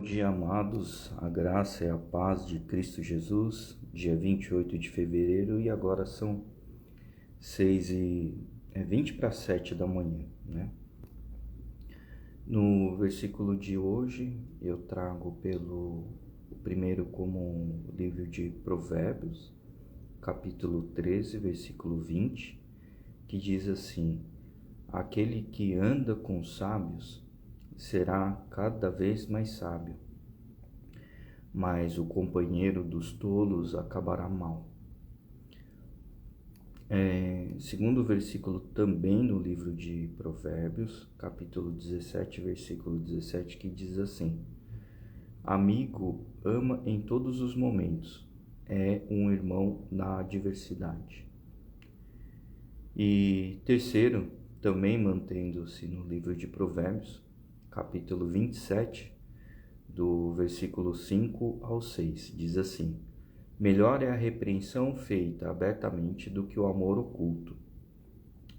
Bom dia, amados, a graça e a paz de Cristo Jesus, dia 28 de fevereiro, e agora são 20 para 7 da manhã, né? No versículo de hoje, eu trago primeiro como um livro de Provérbios, capítulo 13, versículo 20, que diz assim: aquele que anda com os sábios será cada vez mais sábio, mas o companheiro dos tolos acabará mal. Segundo versículo também no livro de Provérbios, capítulo 17, versículo 17, que diz assim: amigo ama em todos os momentos, é um irmão na adversidade. E terceiro, também mantendo-se no livro de Provérbios, capítulo 27, do versículo 5 ao 6, diz assim: melhor é a repreensão feita abertamente do que o amor oculto.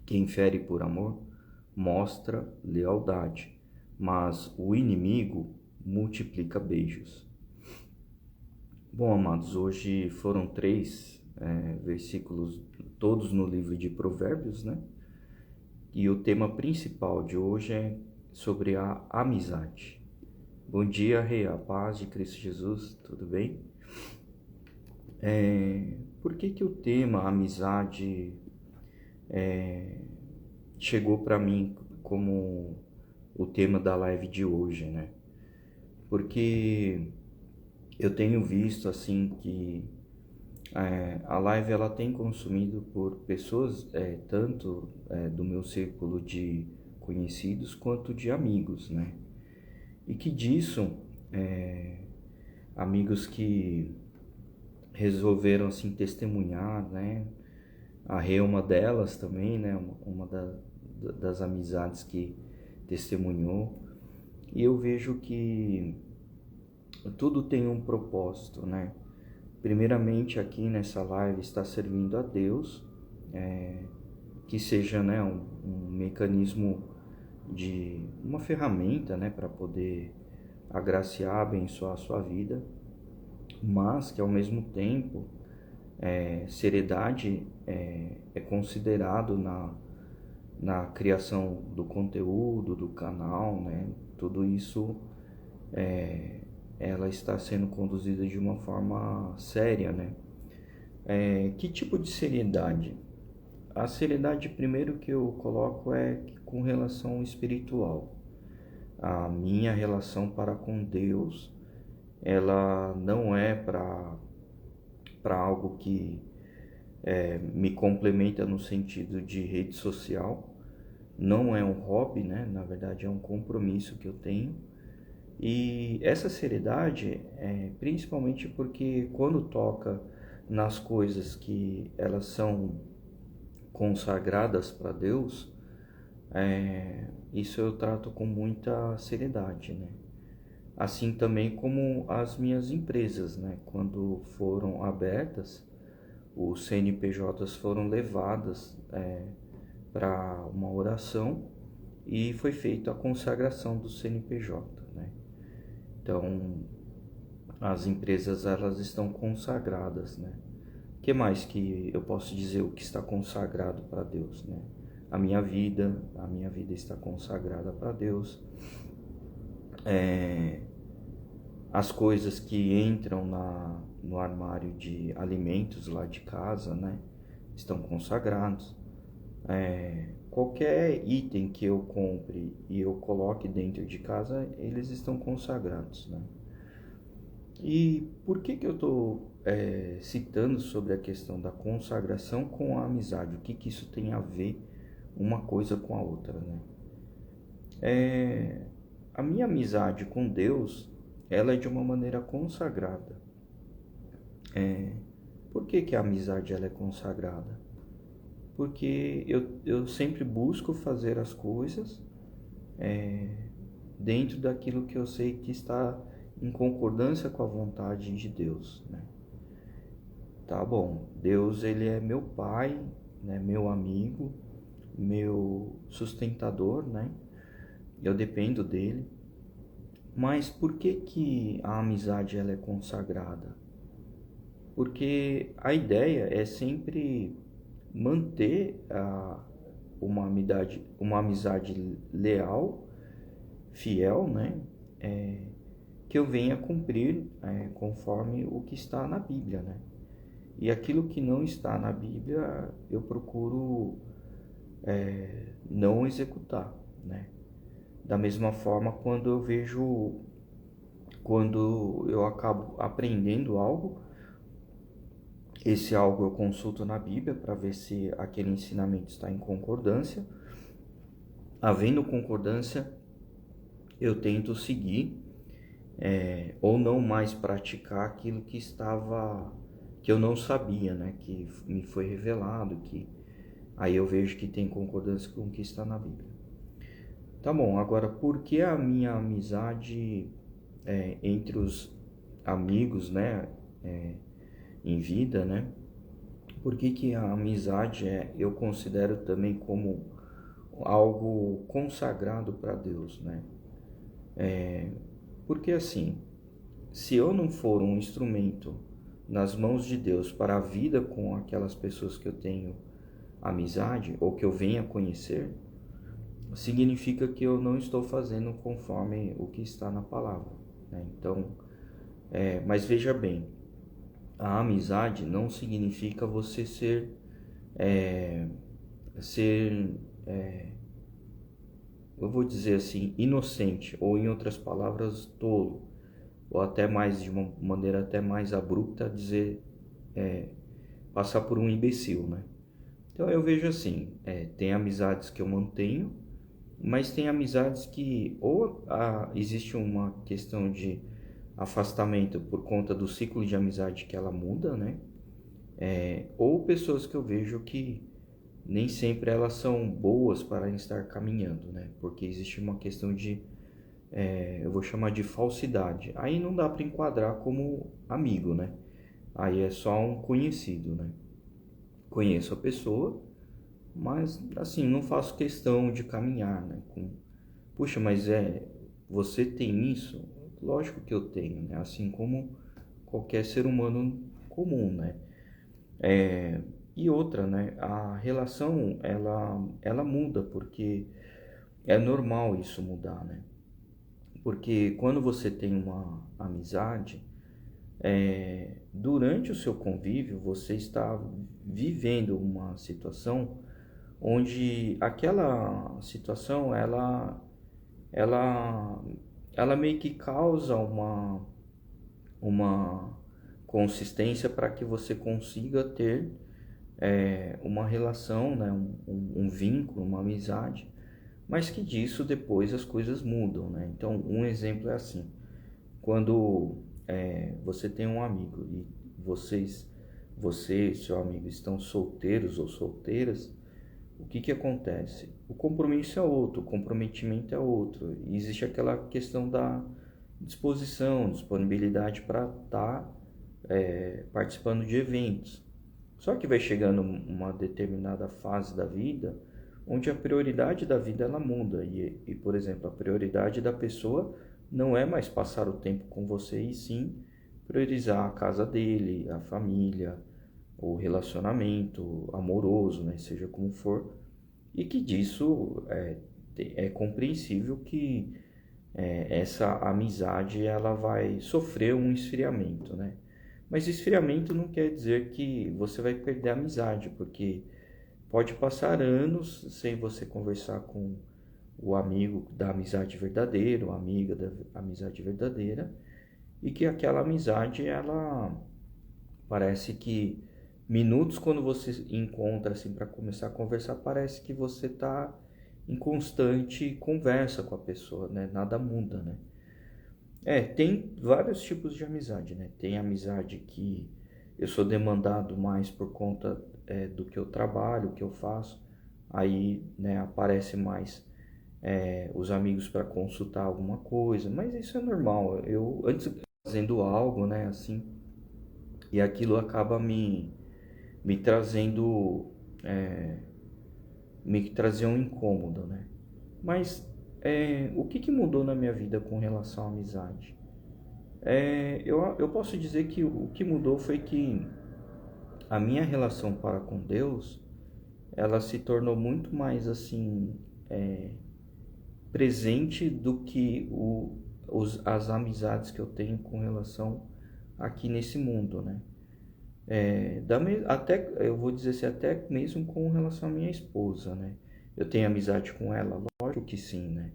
Quem fere por amor mostra lealdade, mas o inimigo multiplica beijos. Bom, amados, hoje foram três versículos, todos no livro de Provérbios, né? E o tema principal de hoje é sobre a amizade. Bom dia, Rei, a paz de Cristo Jesus, tudo bem? Por que o tema amizade chegou para mim como o tema da live de hoje, né? Porque eu tenho visto assim que a live ela tem consumido por pessoas tanto do meu círculo de conhecidos quanto de amigos, né? E que disso amigos que resolveram assim testemunhar, né? A Rê é uma delas também, né? Uma das amizades que testemunhou. E eu vejo que tudo tem um propósito, né? Primeiramente aqui nessa live está servindo a Deus, que seja, né, um mecanismo de uma ferramenta, né, para poder agraciar, abençoar a sua vida, mas que ao mesmo tempo seriedade é considerado na criação do conteúdo, do canal, né? Tudo isso ela está sendo conduzida de uma forma séria, né? Que tipo de seriedade? A seriedade, primeiro que eu coloco é com relação espiritual. A minha relação para com Deus, ela não é para algo que me complementa no sentido de rede social. Não é um hobby, né? Na verdade é um compromisso que eu tenho. E essa seriedade principalmente porque quando toca nas coisas que elas são consagradas para Deus, isso eu trato com muita seriedade, né? Assim também como as minhas empresas, né? Quando foram abertas, os CNPJs foram levadas para uma oração e foi feita a consagração do CNPJ, né? Então, as empresas elas estão consagradas, né? O que mais que eu posso dizer o que está consagrado para Deus, né? A minha vida está consagrada para Deus. As coisas que entram no armário de alimentos lá de casa, né, estão consagrados. Qualquer item que eu compre e eu coloque dentro de casa, eles estão consagrados, né? E por que eu estou citando sobre a questão da consagração com a amizade? O que isso tem a ver uma coisa com a outra, né? A minha amizade com Deus, ela é de uma maneira consagrada. Por que a amizade ela é consagrada? Porque eu sempre busco fazer as coisas dentro daquilo que eu sei que está em concordância com a vontade de Deus, né? Tá bom, Deus ele é meu pai, né, meu amigo, meu sustentador, né? Eu dependo dele, Mas por que que a amizade ela é consagrada? Porque a ideia é sempre manter uma amizade leal, fiel, né? Que eu venha cumprir conforme o que está na Bíblia, né? E aquilo que não está na Bíblia eu procuro não executar, né? Da mesma forma, quando eu acabo aprendendo algo, esse algo eu consulto na Bíblia para ver se aquele ensinamento está em concordância. Havendo concordância, eu tento seguir ou não mais praticar aquilo que eu não sabia, né? Que me foi revelado, que aí eu vejo que tem concordância com o que está na Bíblia. Tá bom, agora por que a minha amizade entre os amigos, né? Em vida, né? Por que que a amizade eu considero também como algo consagrado para Deus, né? Porque assim, se eu não for um instrumento nas mãos de Deus para a vida com aquelas pessoas que eu tenho amizade ou que eu venha conhecer, significa que eu não estou fazendo conforme o que está na palavra, né? Então, mas veja bem, a amizade não significa você ser, eu vou dizer assim, inocente, ou em outras palavras, tolo, ou até mais, de uma maneira até mais abrupta, dizer, passar por um imbecil, né? Então eu vejo assim, tem amizades que eu mantenho, mas tem amizades que existe uma questão de afastamento por conta do ciclo de amizade que ela muda, né? Ou pessoas que eu vejo que nem sempre elas são boas para estar caminhando, né? Porque existe uma questão de, eu vou chamar de falsidade. Aí não dá para enquadrar como amigo, né? Aí é só um conhecido, né? Conheço a pessoa, mas assim, não faço questão de caminhar, né? Puxa, mas você tem isso? Lógico que eu tenho, né? Assim como qualquer ser humano comum, né? E outra, né? A relação, ela muda, porque é normal isso mudar, né? Porque quando você tem uma amizade, durante o seu convívio, você está vivendo uma situação onde aquela situação, ela, ela meio que causa uma consistência para que você consiga ter uma relação, né, um vínculo, uma amizade, mas que disso depois as coisas mudam, né? Então, um exemplo é assim, quando você tem um amigo e você e seu amigo estão solteiros ou solteiras, o que que acontece? O compromisso é outro, o comprometimento é outro, e existe aquela questão da disposição, disponibilidade para estar participando de eventos. Só que vai chegando uma determinada fase da vida onde a prioridade da vida ela muda por exemplo, a prioridade da pessoa não é mais passar o tempo com você e sim priorizar a casa dele, a família, o relacionamento amoroso, né, seja como for, e que disso é compreensível que essa amizade ela vai sofrer um esfriamento, né? Mas esfriamento não quer dizer que você vai perder a amizade, porque pode passar anos sem você conversar com o amigo da amizade verdadeira, ou a amiga da amizade verdadeira, e que aquela amizade, ela parece que minutos quando você encontra assim para começar a conversar, parece que você está em constante conversa com a pessoa, né? Nada muda, né? Tem vários tipos de amizade, né? Tem amizade que eu sou demandado mais por conta do que eu trabalho, que eu faço. Aí, né, aparece mais os amigos para consultar alguma coisa, mas isso é normal. Eu antes fazendo algo, né, assim, e aquilo acaba me trazendo, me trazer um incômodo, né? Mas o que mudou na minha vida com relação à amizade? Eu posso dizer que o que mudou foi que a minha relação para com Deus, ela se tornou muito mais assim, presente do que as amizades que eu tenho com relação aqui nesse mundo, né? Até, eu vou dizer assim, até mesmo com relação à minha esposa, né? Eu tenho amizade com ela? Lógico que sim, né?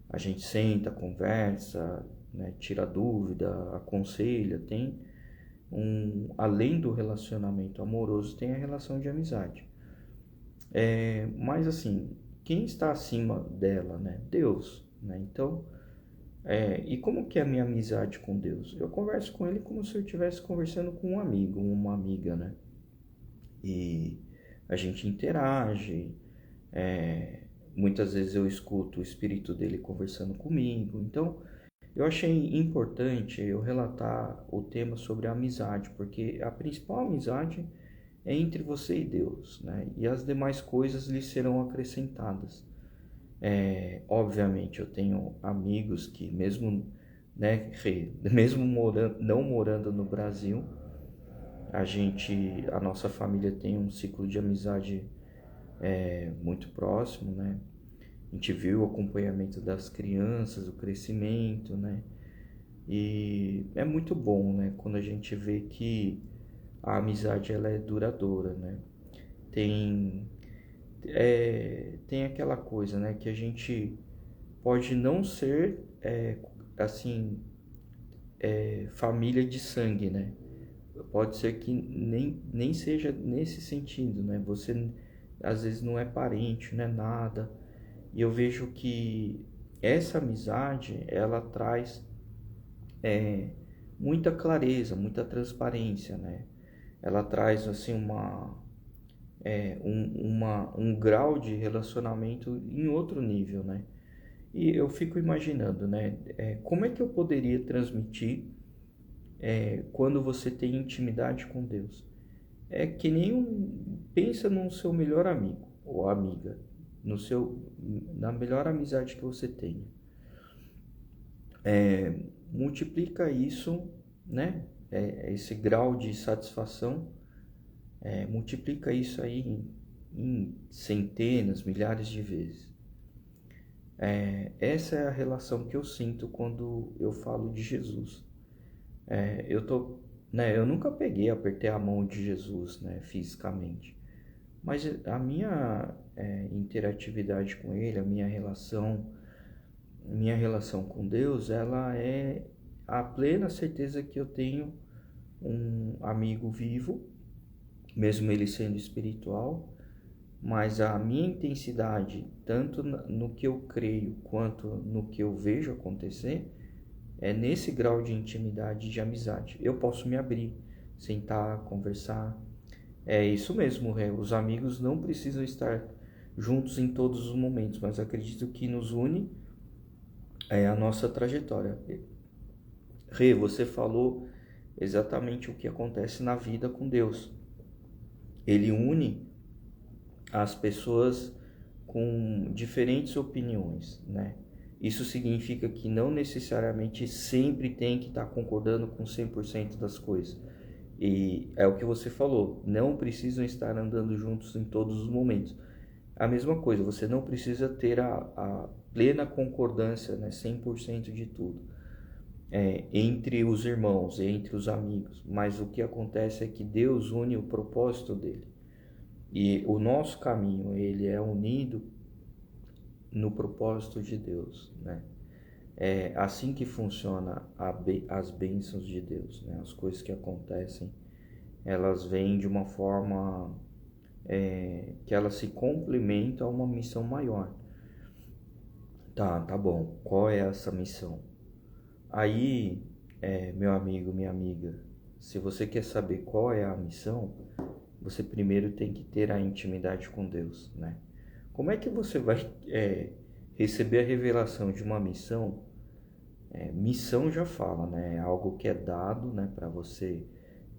A gente senta, conversa, né? Tira dúvida, aconselha, além do relacionamento amoroso, tem a relação de amizade. Mas assim, quem está acima dela, né? Deus, né? Então, e como que é a minha amizade com Deus? Eu converso com Ele como se eu estivesse conversando com um amigo, uma amiga, né? E a gente interage, muitas vezes eu escuto o espírito dele conversando comigo. Então, eu achei importante eu relatar o tema sobre a amizade, porque a principal amizade é entre você e Deus, né? E as demais coisas lhe serão acrescentadas. Obviamente, eu tenho amigos que mesmo, né, mesmo não morando no Brasil, a nossa família tem um ciclo de amizade muito próximo, né? A gente viu o acompanhamento das crianças, o crescimento, né? E é muito bom, né? Quando a gente vê que a amizade ela é duradoura, né? Tem, tem aquela coisa, né? Que a gente pode não ser, assim, família de sangue, né? Pode ser que nem seja nesse sentido, né? Você às vezes não é parente, não é nada. E eu vejo que essa amizade, ela traz muita clareza, muita transparência, né? Ela traz, assim, um grau de relacionamento em outro nível, né? E eu fico imaginando, né? Como é que eu poderia transmitir quando você tem intimidade com Deus? É que nem pensa no seu melhor amigo ou amiga, na melhor amizade que você tenha. Multiplica isso, né? Esse grau de satisfação, multiplica isso aí em centenas, milhares de vezes. Essa é a relação que eu sinto quando eu falo de Jesus. Eu nunca apertei a mão de Jesus, né, fisicamente, mas a minha interatividade com Ele, a minha relação com Deus, ela é a plena certeza que eu tenho um amigo vivo, mesmo ele sendo espiritual, mas a minha intensidade, tanto no que eu creio quanto no que eu vejo acontecer, é nesse grau de intimidade e de amizade. Eu posso me abrir, sentar, conversar. É isso mesmo, os amigos não precisam estar juntos em todos os momentos, mas acredito que nos une a nossa trajetória. Você falou exatamente o que acontece na vida com Deus. Ele une as pessoas com diferentes opiniões, né? Isso significa que não necessariamente sempre tem que estar concordando com 100% das coisas. E é o que você falou, não precisam estar andando juntos em todos os momentos. A mesma coisa, você não precisa ter a plena concordância, né, 100% de tudo, entre os irmãos, entre os amigos. Mas o que acontece é que Deus une o propósito dele. E o nosso caminho, ele é unido no propósito de Deus, né? É assim que funciona as bênçãos de Deus, né? As coisas que acontecem, elas vêm de uma forma que elas se complementam a uma missão maior. Tá bom. Qual é essa missão? Aí, meu amigo, minha amiga, se você quer saber qual é a missão, você primeiro tem que ter a intimidade com Deus, né? Como é que você vai receber a revelação de uma missão? Missão já fala, né? É algo que é dado, né, para você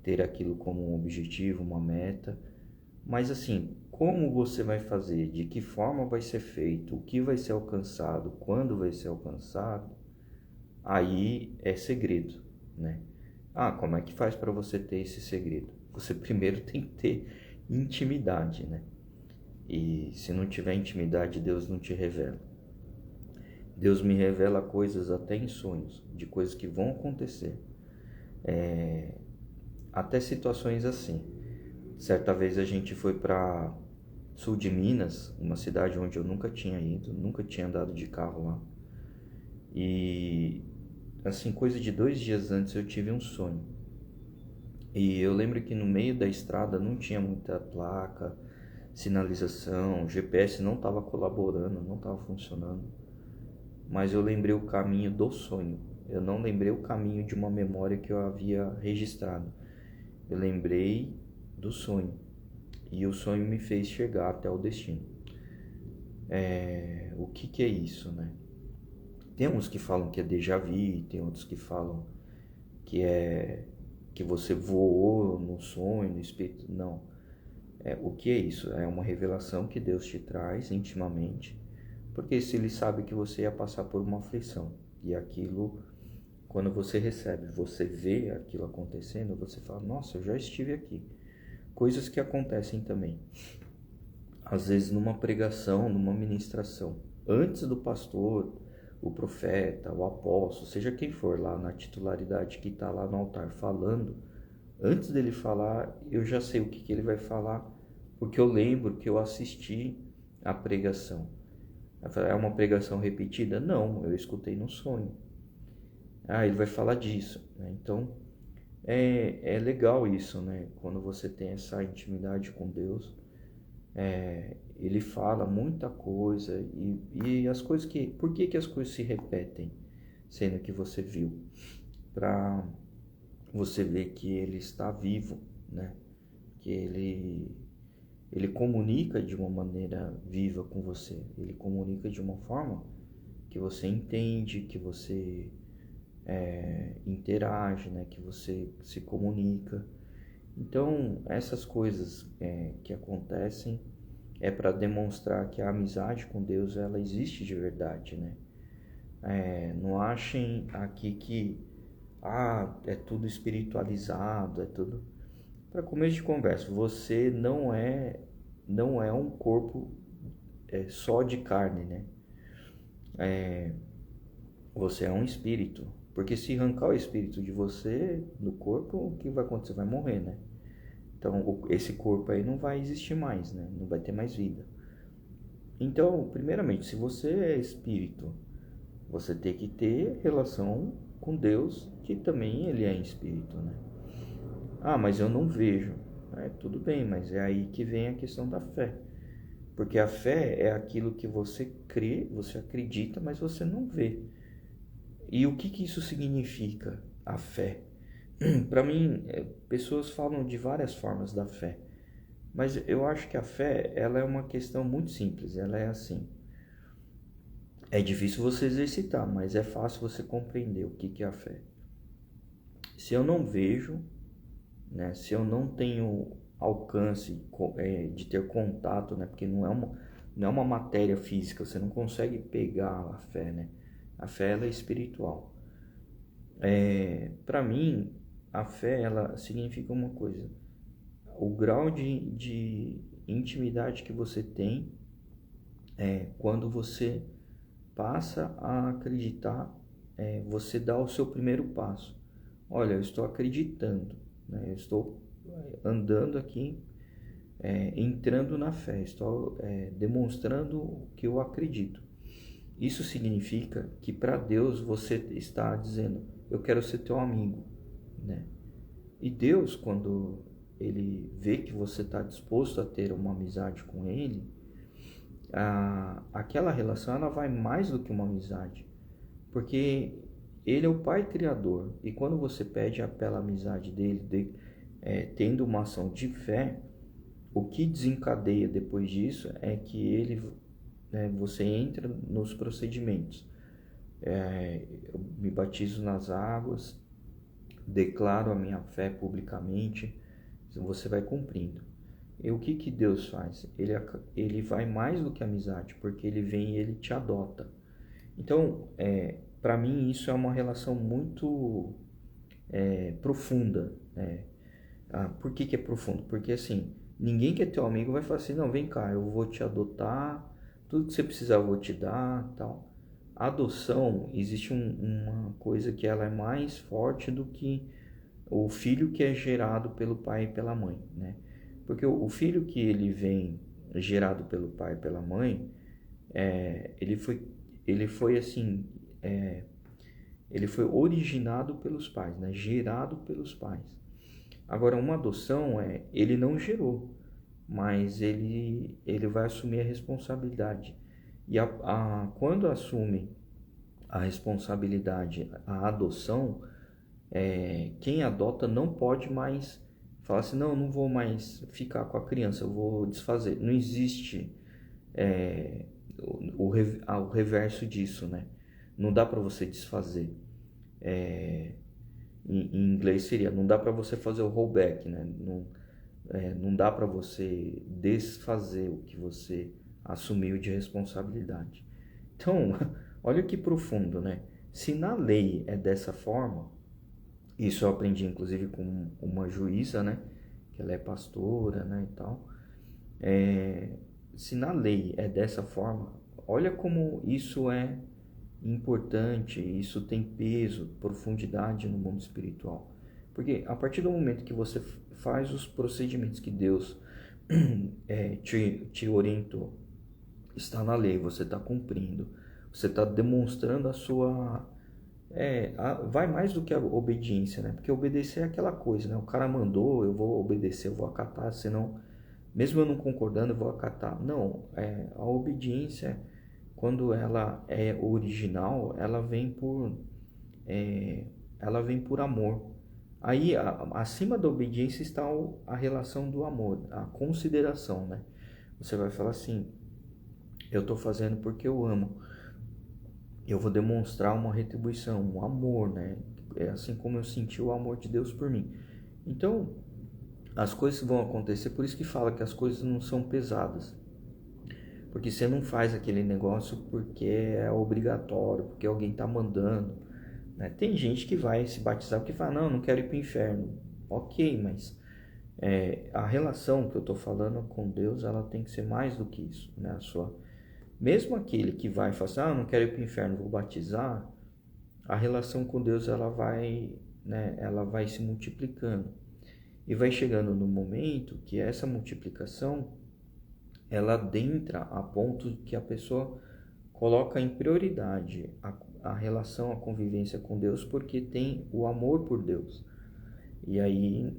ter aquilo como um objetivo, uma meta. Mas assim, como você vai fazer, de que forma vai ser feito, o que vai ser alcançado, quando vai ser alcançado, aí é segredo, né? Como é que faz para você ter esse segredo? Você primeiro tem que ter intimidade, né? E se não tiver intimidade, Deus não te revela. Deus me revela coisas até em sonhos, de coisas que vão acontecer. Até situações assim. Certa vez a gente foi para sul de Minas, uma cidade onde eu nunca tinha ido, nunca tinha andado de carro lá. E assim, coisa de 2 dias antes eu tive um sonho. E eu lembro que no meio da estrada não tinha muita placa, sinalização, o GPS não estava colaborando, não estava funcionando. Mas eu lembrei o caminho do sonho. Eu não lembrei o caminho de uma memória que eu havia registrado. Eu lembrei do sonho. E o sonho me fez chegar até o destino. O que é isso, né? Tem uns que falam que é déjà vu, tem outros que falam que você voou no sonho, no espírito. Não. O que é isso? É uma revelação que Deus te traz intimamente, porque se Ele sabe que você ia passar por uma aflição, e aquilo, quando você recebe, você vê aquilo acontecendo, você fala, nossa, eu já estive aqui. Coisas que acontecem também, às vezes numa pregação, numa ministração, antes do pastor, o profeta, o apóstolo, seja quem for lá na titularidade que está lá no altar falando, antes dele falar, eu já sei o que ele vai falar, porque eu lembro que eu assisti a pregação. É uma pregação repetida? Não, eu escutei no sonho. Ele vai falar disso, né? Então, é legal isso, né? Quando você tem essa intimidade com Deus, Ele fala muita coisa e as coisas que... Por que as coisas se repetem, sendo que você viu? Para você ver que Ele está vivo, né? Que Ele comunica de uma maneira viva com você. Ele comunica de uma forma que você entende, que você interage, né? Que você se comunica. Então, essas coisas que acontecem é para demonstrar que a amizade com Deus ela existe de verdade, né? Não achem aqui que é tudo espiritualizado, é tudo... Para começo de conversa, você não é um corpo só de carne, né? Você é um espírito. Porque se arrancar o espírito de você do corpo, o que vai acontecer? Vai morrer, né? Então, esse corpo aí não vai existir mais, né? Não vai ter mais vida. Então, primeiramente, se você é espírito, você tem que ter relação com Deus, que também Ele é espírito, né? Mas eu não vejo. Tudo bem, mas é aí que vem a questão da fé. Porque a fé é aquilo que você crê, você acredita, mas você não vê. E o que isso significa, a fé? Para mim, pessoas falam de várias formas da fé. Mas eu acho que a fé, ela é uma questão muito simples. Ela é assim. É difícil você exercitar, mas é fácil você compreender o que é a fé. Se eu não vejo, né, se eu não tenho alcance de ter contato, né, porque não é uma matéria física, você não consegue pegar a fé, né? A fé ela é espiritual. Para mim, a fé ela significa uma coisa: o grau de intimidade que você tem quando você passa a acreditar, você dá o seu primeiro passo. Olha, eu estou acreditando, né? Eu estou andando aqui, entrando na fé, estou demonstrando que eu acredito. Isso significa que para Deus você está dizendo, eu quero ser teu amigo, né? E Deus, quando Ele vê que você está disposto a ter uma amizade com Ele, aquela relação ela vai mais do que uma amizade, porque Ele é o Pai Criador, e quando você pede pela amizade dele, tendo uma ação de fé, o que desencadeia depois disso é que você entra nos procedimentos. Eu me batizo nas águas, declaro a minha fé publicamente, você vai cumprindo. E o que que Deus faz? Ele vai mais do que amizade, porque ele vem e ele te adota. Então, para mim, isso é uma relação muito profunda. Por que que é profundo? Porque assim, ninguém que é teu amigo vai falar assim, não, vem cá, eu vou te adotar, tudo que você precisar eu vou te dar, tal. A adoção, existe uma coisa que ela é mais forte do que o filho que é gerado pelo pai e pela mãe, né? Porque o filho que ele vem gerado pelo pai e pela mãe, ele foi assim, é, ele foi originado pelos pais, né? Gerado pelos pais. Agora, uma adoção ele não gerou, mas ele vai assumir a responsabilidade. E quando assume a responsabilidade, a adoção, quem adota não pode mais falar assim, não, não vou mais ficar com a criança, eu vou desfazer. Não existe o reverso disso, né? Não dá para você desfazer. Em inglês seria, não dá para você fazer o rollback, né? Não dá para você desfazer o que você assumiu de responsabilidade. Então, olha que profundo, né? Se na lei é dessa forma, isso eu aprendi inclusive com uma juíza, né? Que ela é pastora, né? E tal. Se na lei é dessa forma, olha como isso é importante, isso tem peso, profundidade no mundo espiritual. Porque a partir do momento que você faz os procedimentos que Deus te orientou, está na lei, você está cumprindo, você está demonstrando a sua. Vai mais do que a obediência, né? Porque obedecer é aquela coisa, né? O cara mandou, eu vou obedecer, eu vou acatar, senão, mesmo eu não concordando, eu vou acatar. Não, a obediência, quando ela é original, ela vem por amor. Aí, acima da obediência está a relação do amor, a consideração, né? Você vai falar assim, eu estou fazendo porque eu amo. Eu vou demonstrar uma retribuição, um amor, né? É assim como eu senti o amor de Deus por mim. Então, as coisas vão acontecer, por isso que fala que as coisas não são pesadas. Porque você não faz aquele negócio porque é obrigatório, porque alguém está mandando, né? Tem gente que vai se batizar porque fala, não quero ir para o inferno. Ok, mas a relação que eu estou falando com Deus, ela tem que ser mais do que isso, né? Mesmo aquele que vai e fala assim, não quero ir para o inferno, vou batizar, a relação com Deus ela vai, né? Ela vai se multiplicando. E vai chegando no momento que essa multiplicação ela adentra a ponto que a pessoa coloca em prioridade a relação, a convivência com Deus, porque tem o amor por Deus. E aí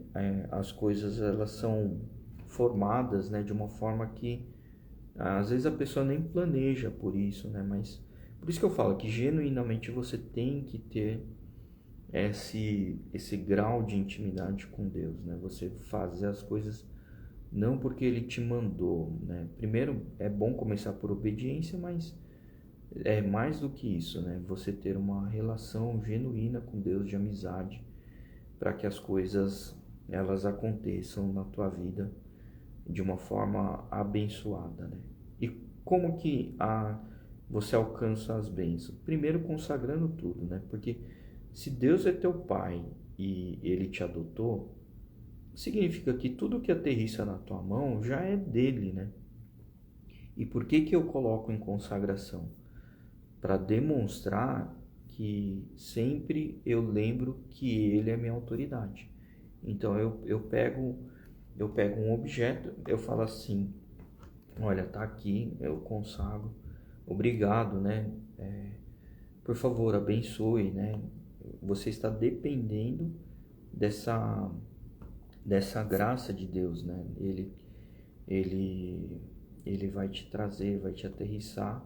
as coisas elas são formadas, né, de uma forma que às vezes a pessoa nem planeja por isso, né, mas por isso que eu falo que genuinamente você tem que ter esse grau de intimidade com Deus, né? Você fazer as coisas não porque Ele te mandou, né? Primeiro é bom começar por obediência, mas é mais do que isso, né? Você ter uma relação genuína com Deus de amizade para que as coisas elas aconteçam na tua vida de uma forma abençoada, né? E como que você alcança as bênçãos? Primeiro consagrando tudo, né? Porque se Deus é teu pai e ele te adotou, significa que tudo que aterrissa na tua mão já é dele, né? E por que que eu coloco em consagração? Para demonstrar que sempre eu lembro que ele é minha autoridade. Então eu pego um objeto, eu falo assim, olha, tá aqui, eu consagro, obrigado, né? Por favor, abençoe, né? Você está dependendo dessa graça de Deus, né? Ele, ele vai te trazer, vai te aterrissar,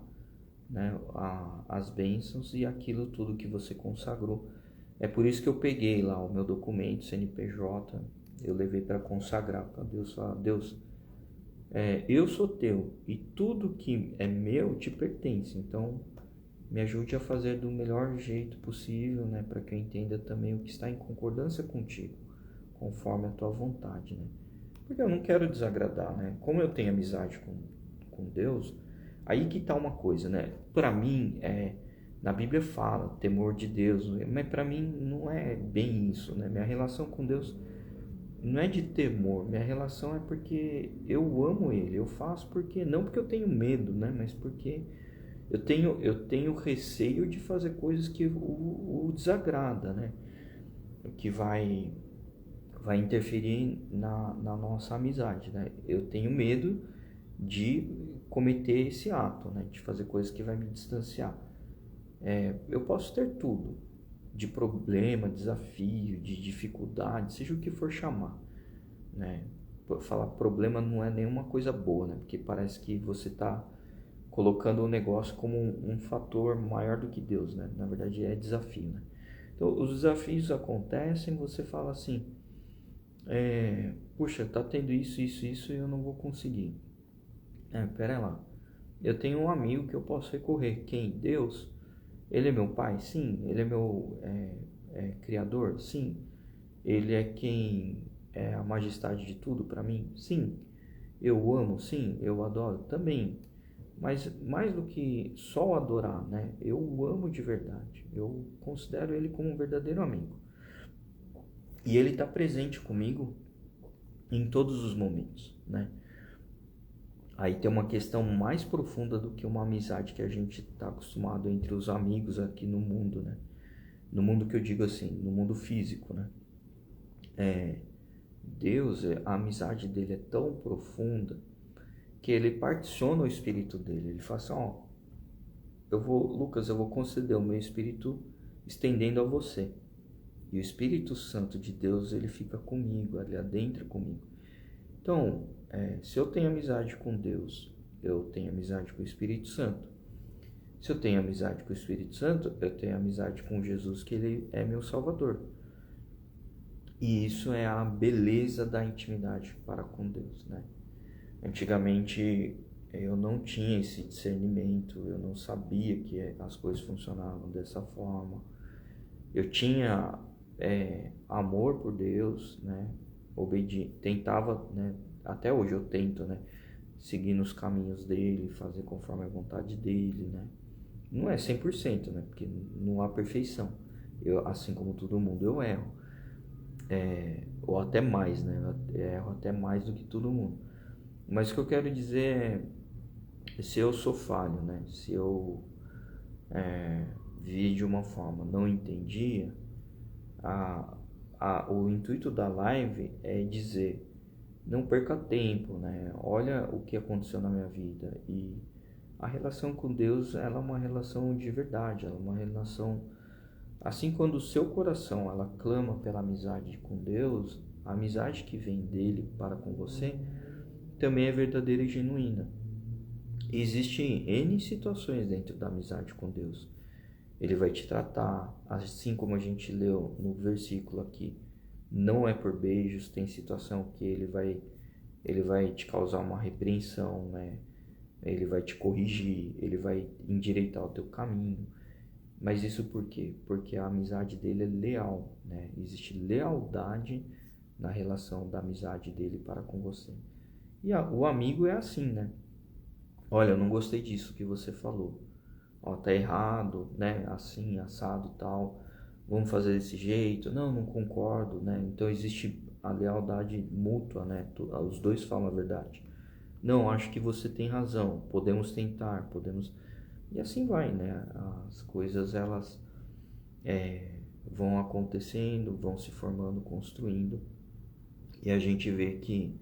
né? As bênçãos e aquilo tudo que você consagrou. É por isso que eu peguei lá o meu documento CNPJ, eu levei para consagrar para Deus, falar, Deus, eu sou teu e tudo que é meu te pertence, então me ajude a fazer do melhor jeito possível, né, para que eu entenda também o que está em concordância contigo, conforme a tua vontade, né? Porque eu não quero desagradar, né? Como eu tenho amizade com Deus, aí que tá uma coisa, né? Para mim, na Bíblia fala temor de Deus, mas para mim não é bem isso, né? Minha relação com Deus não é de temor, minha relação é porque eu amo Ele, eu faço porque, não porque eu tenho medo, né? Mas porque eu tenho receio de fazer coisas que o desagrada, né? Que vai interferir na nossa amizade, né? Eu tenho medo de cometer esse ato, né? De fazer coisas que vai me distanciar. Eu posso ter tudo, de problema, desafio, de dificuldade, seja o que for chamar, né? Falar problema não é nenhuma coisa boa, né? Porque parece que você está colocando o negócio como um fator maior do que Deus, né? Na verdade é desafio, né? Então os desafios acontecem, você fala assim, puxa, tá tendo isso e eu não vou conseguir. Pera lá, eu tenho um amigo que eu posso recorrer. Quem? Deus? Ele é meu pai? Sim. Ele é meu criador? Sim. Ele é quem é a majestade de tudo para mim? Sim. Eu o amo? Sim. Eu o adoro? Também. Mas mais do que só adorar, né? Eu o amo de verdade. Eu considero ele como um verdadeiro amigo. E ele está presente comigo em todos os momentos, né? Aí tem uma questão mais profunda do que uma amizade que a gente está acostumado entre os amigos aqui no mundo, né? No mundo que eu digo assim, no mundo físico, né? Deus, a amizade dele é tão profunda que ele particiona o espírito dele. Ele fala assim, ó, Lucas, eu vou conceder o meu espírito estendendo a você. E o Espírito Santo de Deus, ele fica comigo, ali adentro comigo. Então, se eu tenho amizade com Deus, eu tenho amizade com o Espírito Santo. Se eu tenho amizade com o Espírito Santo, eu tenho amizade com Jesus, que ele é meu Salvador. E isso é a beleza da intimidade para com Deus, né? Antigamente eu não tinha esse discernimento, eu não sabia que as coisas funcionavam dessa forma. Eu tinha amor por Deus, né? Tentava, né? Até hoje eu tento, né? Seguir nos caminhos dele, fazer conforme a vontade dele, né? Não é 100%, né? Porque não há perfeição. Eu, assim como todo mundo, eu erro. Ou até mais, né? Eu erro até mais do que todo mundo. Mas o que eu quero dizer se eu sou falho, né? Se eu vi de uma forma, não entendia, o intuito da live é dizer, não perca tempo, né? Olha o que aconteceu na minha vida. E a relação com Deus, ela é uma relação de verdade, ela é uma relação... Assim, quando o seu coração, ela clama pela amizade com Deus, a amizade que vem dele para com você, também é verdadeira e genuína. Existem N situações dentro da amizade com Deus. Ele vai te tratar, assim como a gente leu no versículo aqui, não é por beijos, tem situação que ele vai te causar uma repreensão, né? Ele vai te corrigir, ele vai endireitar o teu caminho. Mas isso por quê? Porque a amizade dele é leal, né? Existe lealdade na relação da amizade dele para com você. E o amigo é assim, né? Olha, eu não gostei disso que você falou. Ó, tá errado, né? Assim, assado, tal. Vamos fazer desse jeito. Não, não concordo, né? Então existe a lealdade mútua, né? Os dois falam a verdade. Não, acho que você tem razão. Podemos tentar, podemos... E assim vai, né? As coisas, elas vão acontecendo, vão se formando, construindo. E a gente vê que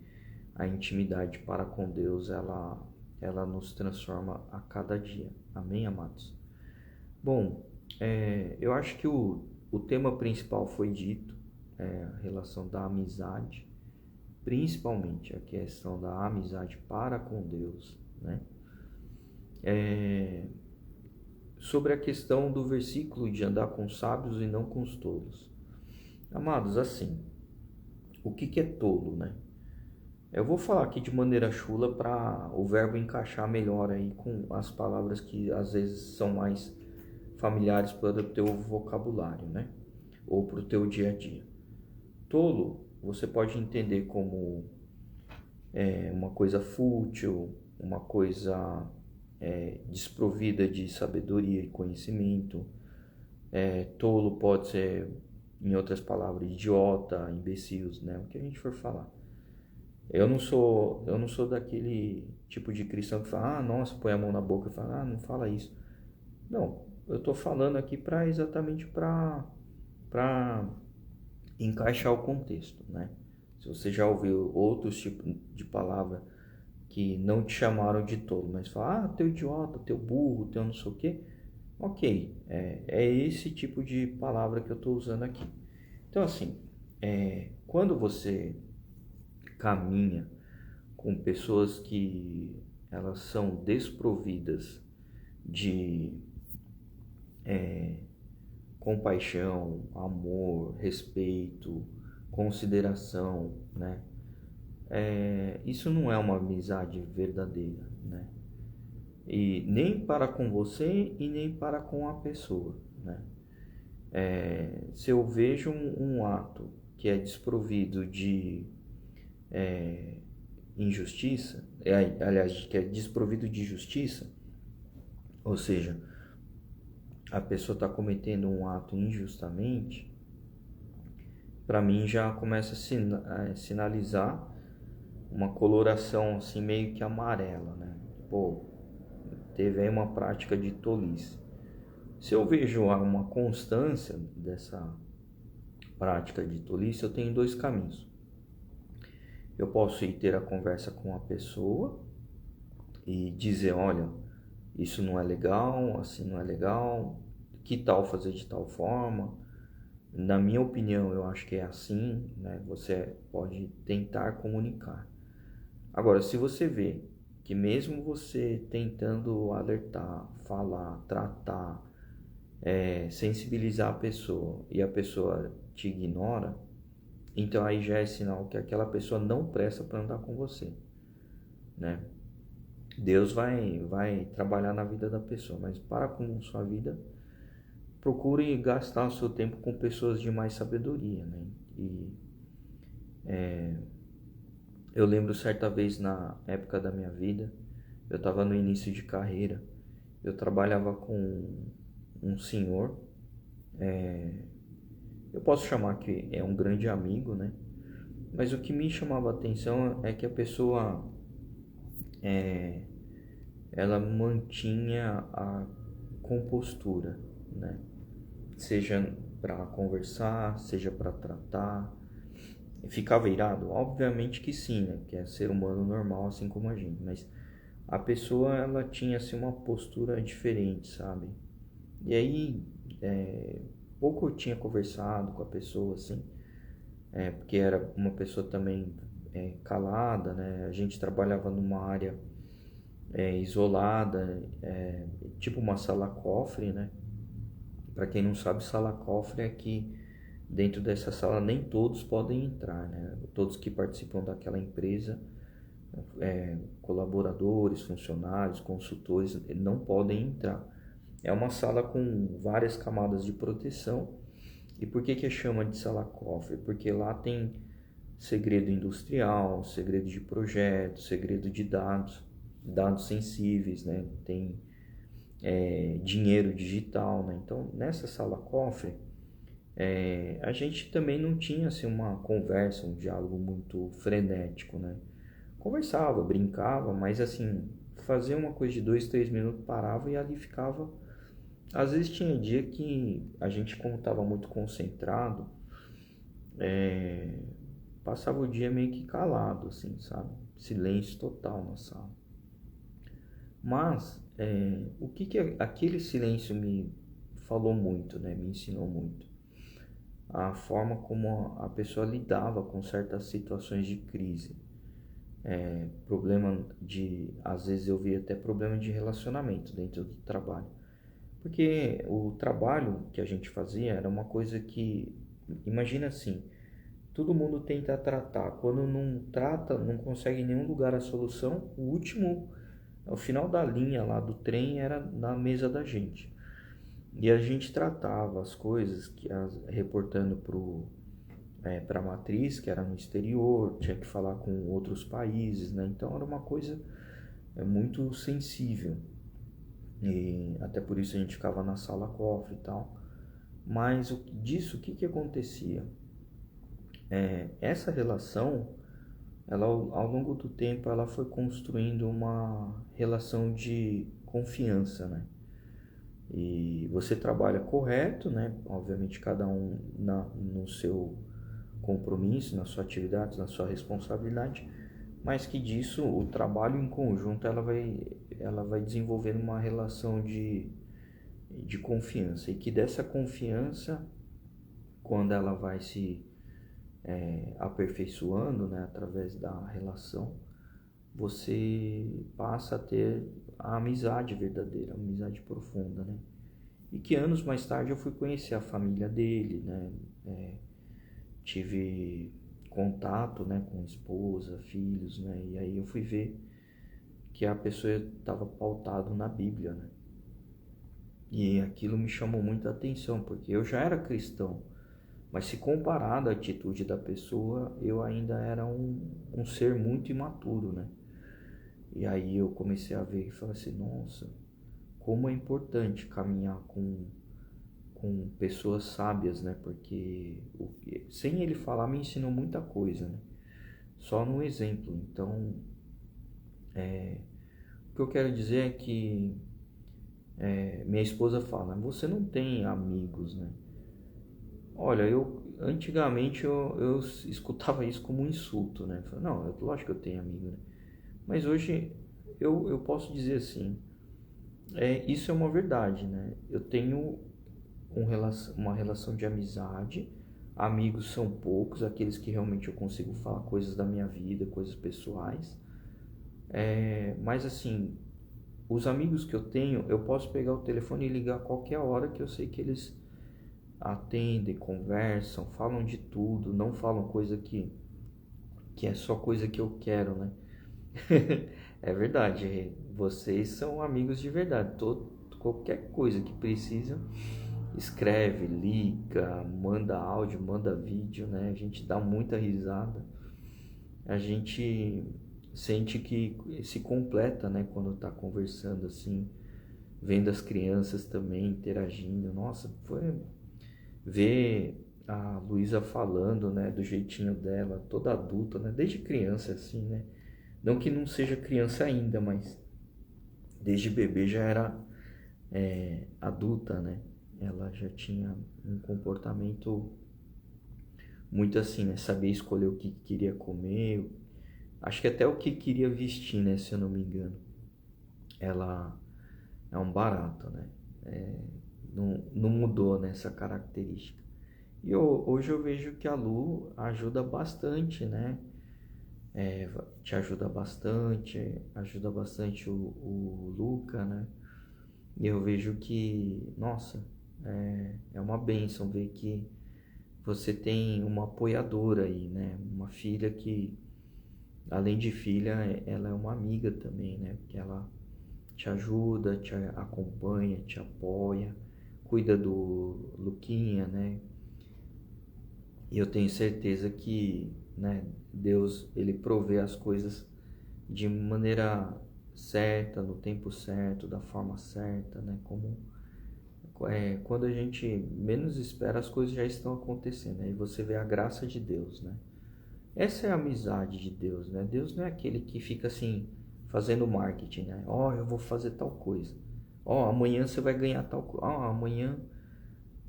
a intimidade para com Deus, ela nos transforma a cada dia. Amém, amados? Bom, eu acho que o tema principal foi dito, a relação da amizade, principalmente a questão da amizade para com Deus, né? Sobre a questão do versículo de andar com sábios e não com os tolos. Amados, assim, o que é tolo, né? Eu vou falar aqui de maneira chula para o verbo encaixar melhor aí com as palavras que às vezes são mais familiares para o teu vocabulário, né? Ou para o teu dia a dia. Tolo, você pode entender como uma coisa fútil, uma coisa desprovida de sabedoria e conhecimento. Tolo pode ser, em outras palavras, idiota, imbecil, né? O que a gente for falar. Eu não sou daquele tipo de cristão que fala, nossa, põe a mão na boca e fala, não fala isso. Não, eu estou falando aqui exatamente para encaixar o contexto, né? Se você já ouviu outros tipos de palavra que não te chamaram de tolo, mas fala, teu idiota, teu burro, teu não sei o quê, ok, é esse tipo de palavra que eu estou usando aqui. Então, assim, quando você caminha com pessoas que elas são desprovidas de compaixão, amor, respeito, consideração, né? Isso não é uma amizade verdadeira, né? E nem para com você e nem para com a pessoa, né? Se eu vejo um ato que é desprovido de injustiça, aliás, que é desprovido de justiça, ou seja, a pessoa está cometendo um ato injustamente, para mim já começa a sinalizar uma coloração assim meio que amarela, né? Pô, teve aí uma prática de tolice. Se eu vejo uma constância dessa prática de tolice, eu tenho dois caminhos. Eu posso ir ter a conversa com a pessoa e dizer, olha, isso não é legal, assim não é legal, que tal fazer de tal forma? Na minha opinião, eu acho que é assim, né? Você pode tentar comunicar. Agora, se você vê que mesmo você tentando alertar, falar, tratar, sensibilizar a pessoa e a pessoa te ignora, então aí já é sinal que aquela pessoa não presta para andar com você, né? Deus vai trabalhar na vida da pessoa, mas para com sua vida, procure gastar o seu tempo com pessoas de mais sabedoria, né? E eu lembro certa vez na época da minha vida, eu estava no início de carreira, eu trabalhava com um senhor, eu posso chamar que é um grande amigo, né? Mas o que me chamava a atenção é que a pessoa, ela mantinha a compostura, né? Seja para conversar, seja para tratar. Ficava irado? Obviamente que sim, né? Que é ser humano normal, assim como a gente. Mas a pessoa, ela tinha assim uma postura diferente, sabe? E aí, pouco eu tinha conversado com a pessoa, assim, porque era uma pessoa também calada, né? A gente trabalhava numa área isolada, tipo uma sala-cofre, né? Para quem não sabe, sala-cofre é que dentro dessa sala nem todos podem entrar, né? Todos que participam daquela empresa, colaboradores, funcionários, consultores, não podem entrar. É uma sala com várias camadas de proteção. E por que chama de sala-cofre? Porque lá tem segredo industrial, segredo de projeto, segredo de dados, dados sensíveis, né? Tem dinheiro digital, né? Então, nessa sala-cofre, a gente também não tinha assim, uma conversa, um diálogo muito frenético, né? Conversava, brincava, mas assim, fazia uma coisa de 2, 3 minutos, parava e ali ficava. Às vezes tinha dia que a gente, como estava muito concentrado, passava o dia meio que calado, assim, sabe? Silêncio total na sala. Mas o que aquele silêncio me falou muito, né? Me ensinou muito. A forma como a pessoa lidava com certas situações de crise. Problema de... Às vezes eu via até problema de relacionamento dentro do trabalho. Porque o trabalho que a gente fazia era uma coisa que... Imagina assim, todo mundo tenta tratar. Quando não trata, não consegue em nenhum lugar a solução, o último, o final da linha lá do trem era na mesa da gente. E a gente tratava as coisas, reportando para a matriz, que era no exterior, tinha que falar com outros países, né? Então era uma coisa muito sensível. E até por isso a gente ficava na sala coffee e tal. Mas disso, o que que acontecia? Essa relação, ela ao longo do tempo, ela foi construindo uma relação de confiança, né? E você trabalha correto, né? Obviamente cada um no seu compromisso, na sua atividade, na sua responsabilidade, mas que disso o trabalho em conjunto ela vai desenvolvendo uma relação de confiança, e que dessa confiança, quando ela vai se aperfeiçoando, né, através da relação, você passa a ter a amizade verdadeira, a amizade profunda, né? E que anos mais tarde eu fui conhecer a família dele, né? Tive contato, né, com esposa, filhos, né? E aí eu fui ver que a pessoa estava pautado na Bíblia, né? E aquilo me chamou muita atenção, porque eu já era cristão, mas se comparado à atitude da pessoa, eu ainda era um ser muito imaturo, né? E aí eu comecei a ver e falei assim, nossa, como é importante caminhar com pessoas sábias, né? Porque sem ele falar me ensinou muita coisa, né? Só no exemplo. Então, o que eu quero dizer é que minha esposa fala, você não tem amigos, né? Olha, antigamente eu escutava isso como um insulto, né? Falei, não, lógico que eu tenho amigo, né? Mas hoje eu posso dizer assim, isso é uma verdade, né? Eu tenho uma relação de amizade, amigos são poucos, aqueles que realmente eu consigo falar coisas da minha vida, coisas pessoais. Mas assim, os amigos que eu tenho, eu posso pegar o telefone e ligar a qualquer hora, que eu sei que eles atendem, conversam, falam de tudo, não falam coisa que é só coisa que eu quero, né? É verdade, vocês são amigos de verdade. Qualquer coisa que precisa, escreve, liga, manda áudio, manda vídeo, né? A gente dá muita risada. A gente sente que se completa, né? Quando tá conversando assim, vendo as crianças também interagindo. Nossa, foi ver a Luísa falando, né? Do jeitinho dela, toda adulta, né? Desde criança, assim, né? Não que não seja criança ainda, mas desde bebê já era adulta, né? Ela já tinha um comportamento muito assim, né? Sabia escolher o que queria comer, acho que até o que queria vestir, né? Se eu não me engano. Ela é um barato, né? Não mudou nessa característica. E hoje eu vejo que a Lu ajuda bastante, né? Te ajuda bastante o Luca, né? E eu vejo que, nossa, é uma bênção ver que você tem uma apoiadora aí, né? Uma filha que, além de filha, ela é uma amiga também, né? Porque ela te ajuda, te acompanha, te apoia, cuida do Luquinha, né? E eu tenho certeza que, né, Deus, ele provê as coisas de maneira certa, no tempo certo, da forma certa, né? Como quando a gente menos espera, as coisas já estão acontecendo, né? E você vê a graça de Deus, né? Essa é a amizade de Deus, né? Deus não é aquele que fica assim, fazendo marketing, né? Eu vou fazer tal coisa. Amanhã você vai ganhar tal coisa. Amanhã...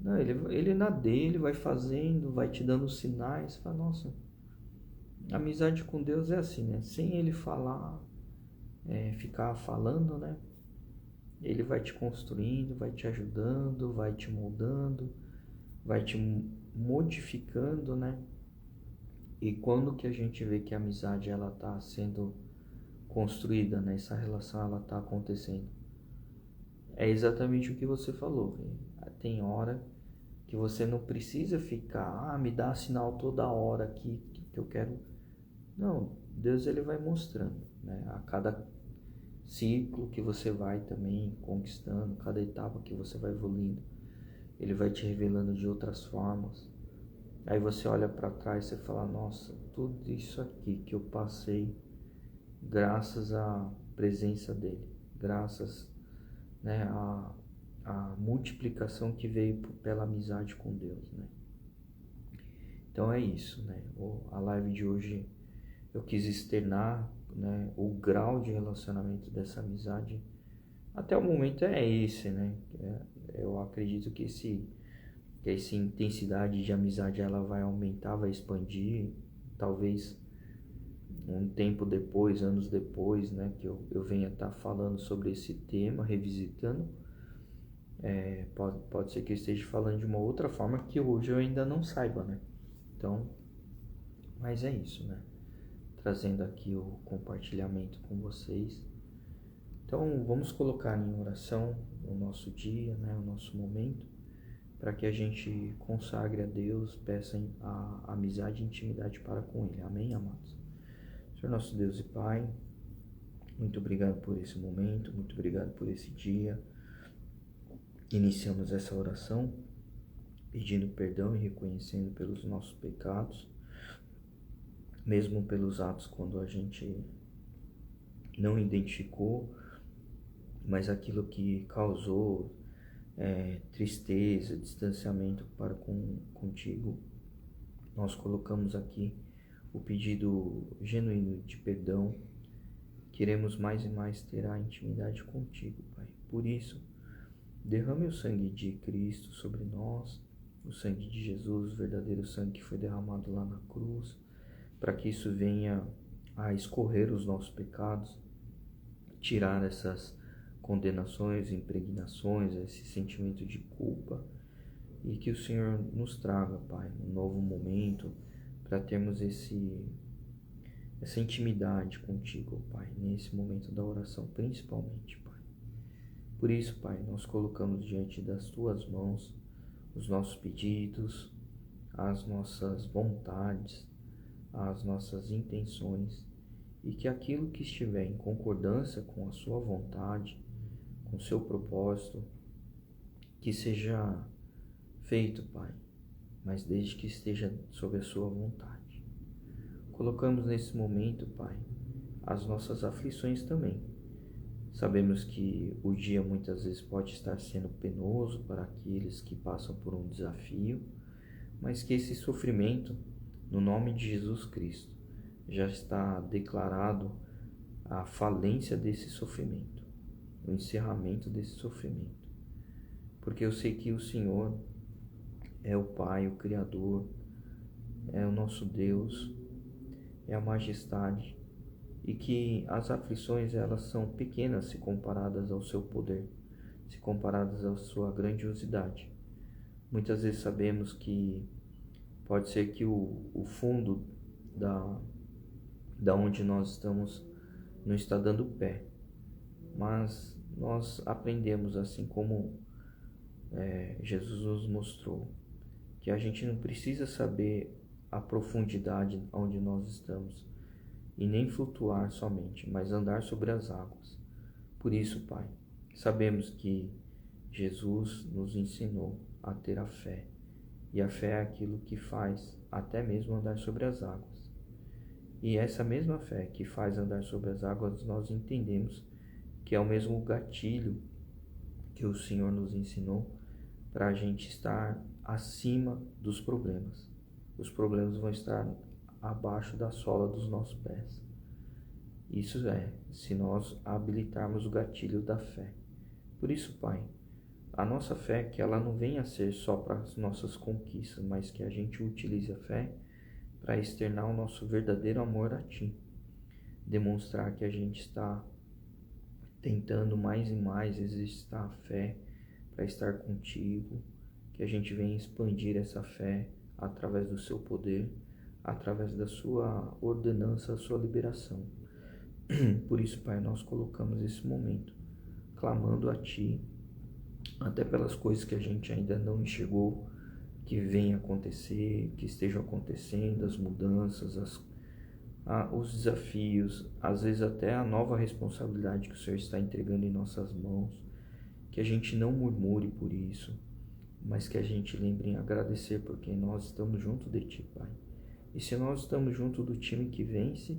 Não, ele na dele vai fazendo, vai te dando sinais. Fala, nossa, a amizade com Deus é assim, né? Sem ele falar, ficar falando, né? Ele vai te construindo, vai te ajudando, vai te moldando, vai te modificando, né? E quando que a gente vê que a amizade ela tá sendo construída, né? Essa relação ela tá acontecendo. É exatamente o que você falou. Tem hora que você não precisa ficar, me dá sinal toda hora aqui que eu quero. Não, Deus ele vai mostrando, né? A cada ciclo que você vai também conquistando, cada etapa que você vai evoluindo, ele vai te revelando de outras formas. Aí você olha para trás e você fala, nossa, tudo isso aqui que eu passei graças à presença dele, graças, né, à multiplicação que veio pela amizade com Deus, né? Então é isso, né? A live de hoje eu quis externar, né, o grau de relacionamento dessa amizade. Até o momento é esse, né? Eu acredito que essa intensidade de amizade ela vai aumentar, vai expandir, talvez um tempo depois, anos depois, né, que eu venha estar falando sobre esse tema, revisitando, pode ser que eu esteja falando de uma outra forma que hoje eu ainda não saiba, né? Então, mas é isso, né? Trazendo aqui o compartilhamento com vocês. Então, vamos colocar em oração o nosso dia, né, o nosso momento, para que a gente consagre a Deus, peça a amizade e intimidade para com Ele. Amém, amados? Senhor nosso Deus e Pai, muito obrigado por esse momento, muito obrigado por esse dia. Iniciamos essa oração pedindo perdão e reconhecendo pelos nossos pecados, mesmo pelos atos quando a gente não identificou, mas aquilo que causou tristeza, distanciamento para contigo. Nós colocamos aqui o pedido genuíno de perdão. Queremos mais e mais ter a intimidade contigo, Pai. Por isso, derrame o sangue de Cristo sobre nós, o sangue de Jesus, o verdadeiro sangue que foi derramado lá na cruz, para que isso venha a escorrer os nossos pecados, tirar essas condenações, impregnações, esse sentimento de culpa, e que o Senhor nos traga, Pai, um novo momento para termos essa intimidade contigo, Pai, nesse momento da oração, principalmente, Pai. Por isso, Pai, nós colocamos diante das Tuas mãos os nossos pedidos, as nossas vontades, as nossas intenções, e que aquilo que estiver em concordância com a Sua vontade, com o seu propósito, que seja feito, Pai, mas desde que esteja sob a Sua vontade. Colocamos nesse momento, Pai, as nossas aflições também. Sabemos que o dia muitas vezes pode estar sendo penoso para aqueles que passam por um desafio, mas que esse sofrimento, no nome de Jesus Cristo, já está declarado a falência desse sofrimento, o encerramento desse sofrimento. Porque eu sei que o Senhor é o Pai, o Criador, é o nosso Deus, é a majestade, e que as aflições elas são pequenas se comparadas ao seu poder, se comparadas à sua grandiosidade. Muitas vezes sabemos que pode ser que o fundo da onde nós estamos não está dando pé, mas nós aprendemos, assim como Jesus nos mostrou, que a gente não precisa saber a profundidade onde nós estamos e nem flutuar somente, mas andar sobre as águas. Por isso, Pai, sabemos que Jesus nos ensinou a ter a fé, e a fé é aquilo que faz até mesmo andar sobre as águas. E essa mesma fé que faz andar sobre as águas, nós entendemos que é o mesmo gatilho que o Senhor nos ensinou para a gente estar acima dos problemas. Os problemas vão estar abaixo da sola dos nossos pés. Isso se nós habilitarmos o gatilho da fé. Por isso, Pai, a nossa fé, que ela não venha a ser só para as nossas conquistas, mas que a gente utilize a fé para externar o nosso verdadeiro amor a Ti. Demonstrar que a gente está tentando mais e mais exercitar a fé para estar contigo, que a gente venha expandir essa fé através do Seu poder, através da Sua ordenança, a Sua liberação. Por isso, Pai, nós colocamos esse momento, clamando a Ti, até pelas coisas que a gente ainda não enxergou, que venham acontecer, que estejam acontecendo, as mudanças, os desafios, às vezes até a nova responsabilidade que o Senhor está entregando em nossas mãos, que a gente não murmure por isso, mas que a gente lembre em agradecer, porque nós estamos junto de Ti, Pai. E se nós estamos junto do time que vence,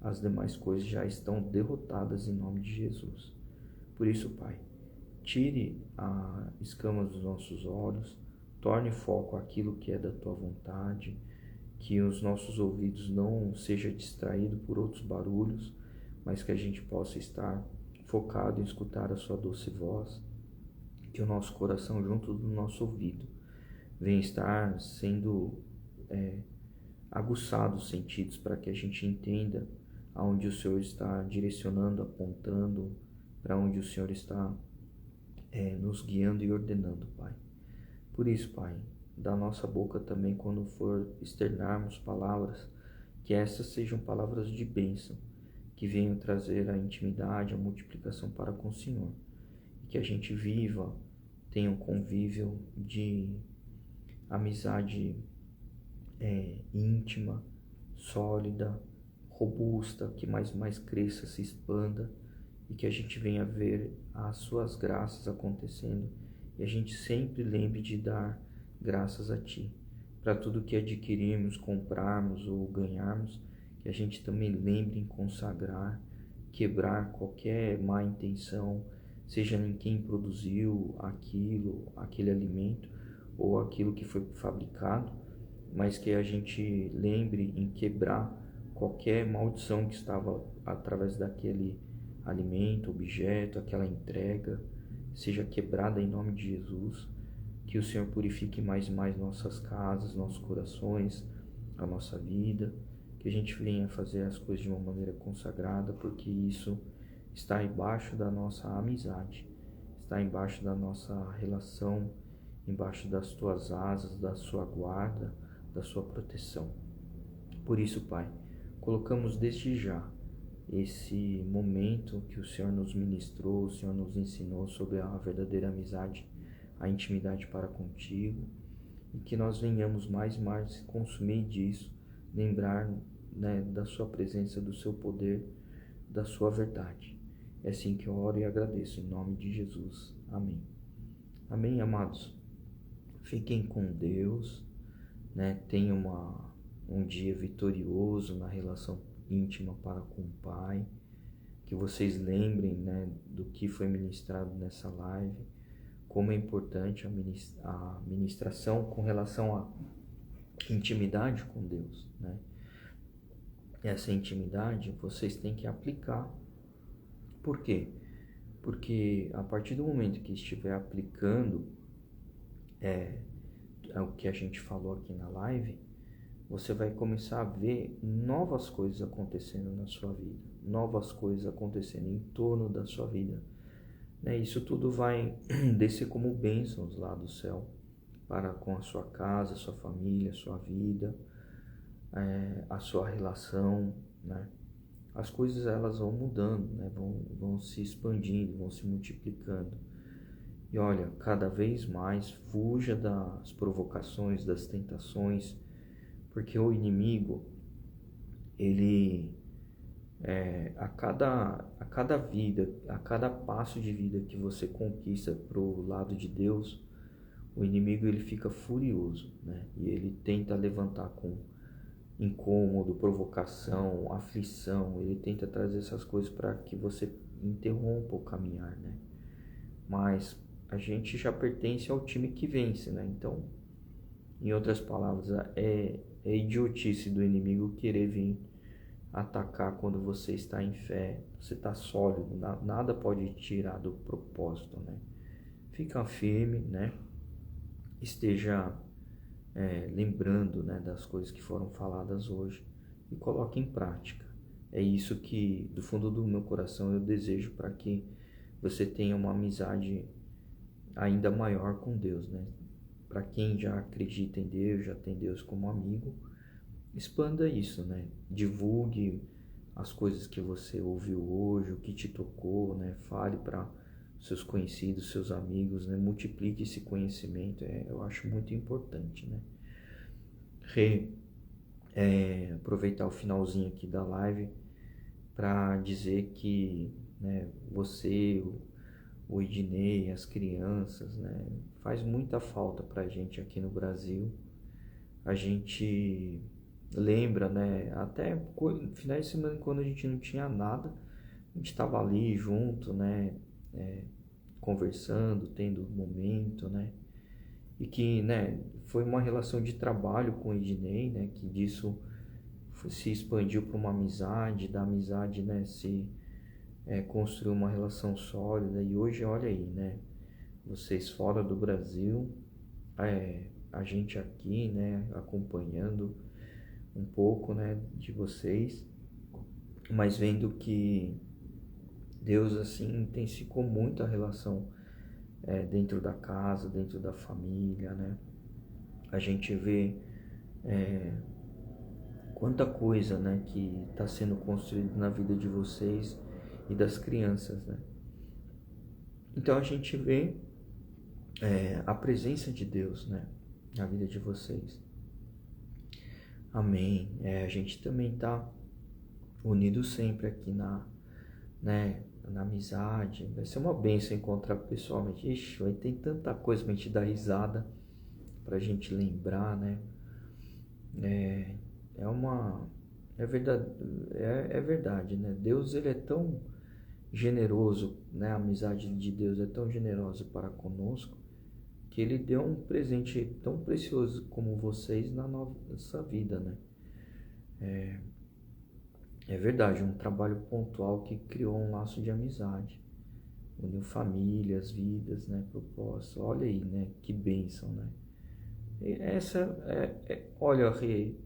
as demais coisas já estão derrotadas em nome de Jesus. Por isso, Pai, tire a escama dos nossos olhos, torne foco aquilo que é da Tua vontade, que os nossos ouvidos não sejam distraídos por outros barulhos, mas que a gente possa estar focado em escutar a Sua doce voz, que o nosso coração junto do nosso ouvido venha estar sendo aguçado os sentidos para que a gente entenda aonde o Senhor está direcionando, apontando, para onde o Senhor está nos guiando e ordenando, Pai. Por isso, Pai, da nossa boca também, quando for externarmos palavras, que essas sejam palavras de bênção, que venham trazer a intimidade, a multiplicação para com o Senhor. E que a gente viva, tenha um convívio de amizade íntima, sólida, robusta, que mais cresça, se expanda, e que a gente venha ver as suas graças acontecendo, e a gente sempre lembre de dar graças a Ti. Para tudo que adquirirmos, comprarmos ou ganharmos, que a gente também lembre em consagrar, quebrar qualquer má intenção, seja em quem produziu aquele alimento, ou aquilo que foi fabricado, mas que a gente lembre em quebrar qualquer maldição que estava através daquele alimento, objeto, aquela entrega, seja quebrada em nome de Jesus, que o Senhor purifique mais e mais nossas casas, nossos corações, a nossa vida, que a gente venha fazer as coisas de uma maneira consagrada, porque isso está embaixo da nossa amizade, está embaixo da nossa relação, embaixo das Tuas asas, da Sua guarda, da Sua proteção. Por isso, Pai, colocamos desde já esse momento que o Senhor nos ministrou, o Senhor nos ensinou sobre a verdadeira amizade, a intimidade para contigo, e que nós venhamos mais e mais consumir disso, lembrar, da Sua presença, do Seu poder, da Sua verdade. É assim que eu oro e agradeço, em nome de Jesus. Amém. Amém, amados. Fiquem com Deus, tenham um dia vitorioso na relação íntima para com o Pai, que vocês lembrem, do que foi ministrado nessa live, como é importante a ministração com relação à intimidade com Deus, Essa intimidade vocês têm que aplicar. Por quê? Porque a partir do momento que estiver aplicando o que a gente falou aqui na live, você vai começar a ver novas coisas acontecendo na sua vida, novas coisas acontecendo em torno da sua vida. Isso tudo vai descer como bênçãos lá do céu, para com a sua casa, a sua família, a sua vida, a sua relação, As coisas elas vão mudando, vão se expandindo, vão se multiplicando. E olha, cada vez mais fuja das provocações, das tentações, porque o inimigo, ele, a cada vida, a cada passo de vida que você conquista para o lado de Deus, o inimigo ele fica furioso, E ele tenta levantar com incômodo, provocação, aflição, ele tenta trazer essas coisas para que você interrompa o caminhar, Mas a gente já pertence ao time que vence, Então, em outras palavras, é idiotice do inimigo querer vir atacar quando você está em fé, você está sólido, nada pode tirar do propósito, Fica firme, Esteja lembrando, das coisas que foram faladas hoje e coloque em prática. É isso que, do fundo do meu coração, eu desejo para que você tenha uma amizade ainda maior com Deus, Para quem já acredita em Deus, já tem Deus como amigo, expanda isso, Divulgue as coisas que você ouviu hoje, o que te tocou, Fale para seus conhecidos, seus amigos, Multiplique esse conhecimento, eu acho muito importante, Aproveitar o finalzinho aqui da live para dizer que, você, o Ednei, as crianças, né? Faz muita falta pra gente aqui no Brasil. A gente lembra, né? Até finais de semana, quando a gente não tinha nada, a gente estava ali junto, né? Conversando, tendo um momento, né? E que, né, foi uma relação de trabalho com o Ednei, né? Que disso se expandiu para uma amizade, da amizade, né? Se construiu uma relação sólida. E hoje, olha aí, né? Vocês fora do Brasil, a gente aqui, né? Acompanhando um pouco, né? De vocês, mas vendo que Deus, assim, intensificou muito a relação dentro da casa, dentro da família, né? A gente vê quanta coisa, né, que está sendo construída na vida de vocês e das crianças, né? Então a gente vê a presença de Deus, né, na vida de vocês. Amém. A gente também está unido sempre aqui né, na amizade. Vai ser uma bênção encontrar pessoalmente. Ixi, vai ter tanta coisa pra gente dar risada, pra gente lembrar, né? É verdade, é verdade, né? Deus, ele é tão generoso, né? A amizade de Deus é tão generosa para conosco, que ele deu um presente tão precioso como vocês na nossa vida, né? É verdade, um trabalho pontual que criou um laço de amizade, uniu famílias, vidas, né? Propósito. Olha aí, né? Que bênção, né? Olha, Rê,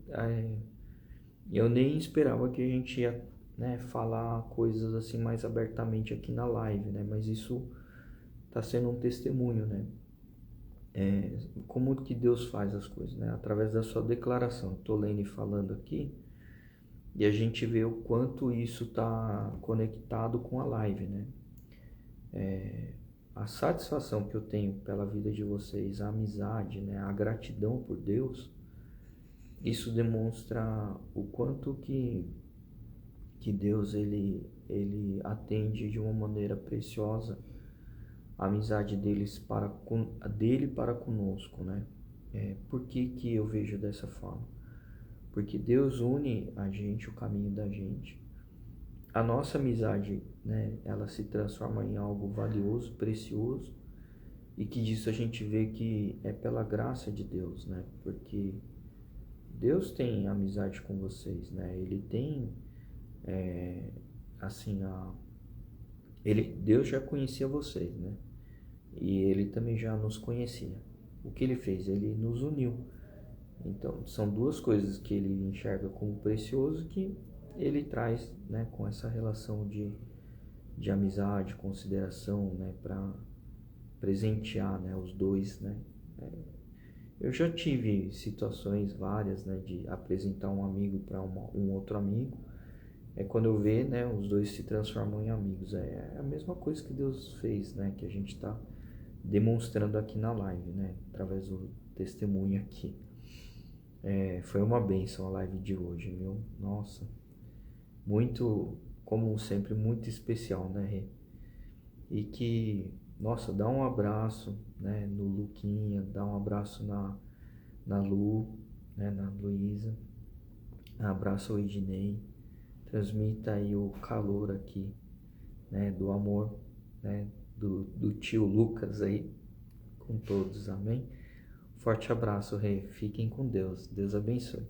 eu nem esperava que a gente ia, né, falar coisas assim mais abertamente aqui na live, né? Mas isso está sendo um testemunho, né? Como que Deus faz as coisas, né? Através da sua declaração. Estou lendo e falando aqui, e a gente vê o quanto isso está conectado com a live, né? A satisfação que eu tenho pela vida de vocês, a amizade, né? A gratidão por Deus, isso demonstra o quanto que Deus ele atende de uma maneira preciosa a amizade dele para conosco, né? Por que eu vejo dessa forma? Porque Deus une a gente, o caminho da gente. A nossa amizade, né? Ela se transforma em algo valioso, precioso, e que disso a gente vê que é pela graça de Deus, né? Porque Deus tem amizade com vocês, né? Ele tem, assim, Deus já conhecia vocês, né? E Ele também já nos conhecia. O que Ele fez? Ele nos uniu. Então, são duas coisas que Ele enxerga como precioso que Ele traz, né? Com essa relação de amizade, consideração, né? Para presentear, né? Os dois, né? Eu já tive situações várias, né, de apresentar um amigo para um outro amigo. Quando eu ver, né, os dois se transformam em amigos. É a mesma coisa que Deus fez, né, que a gente está demonstrando aqui na live, né, através do testemunho aqui. Foi uma bênção a live de hoje, viu? Nossa, muito, como sempre, muito especial, né, Rê? E que, nossa, dá um abraço, né, no Luquinha, dá um abraço na Lu, né, na Luísa, abraço ao Ednei, transmita aí o calor aqui, né, do amor, né, do tio Lucas aí, com todos, amém? Forte abraço, Rei, fiquem com Deus, Deus abençoe.